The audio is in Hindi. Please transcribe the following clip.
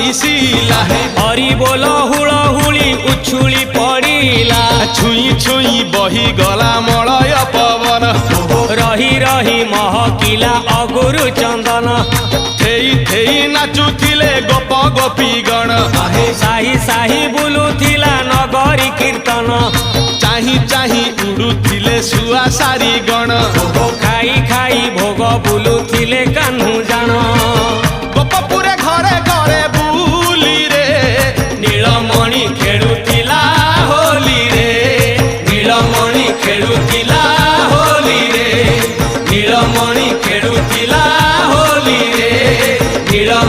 मिसिला हरि बोल हुलहुली उछुली पड़िला छुई छुई बही गला मलय पवन रही रही महकिला अगुरु चंदन थेई थेई नाचुथिले गोप गोपी गण साही साही बुलुथिला नगरी कीर्तन चाही चाही उड़ुथिले सुआ सारी गण खाई खाई भोग बुलुथिले कान्हू जान गोपपुरे घरे घरे बुली रे नीलमणि खेलुथिला होली रे नीलमणि खेलुथिला होली रे नीलमणि खेलुथिला होली रे नीलमणि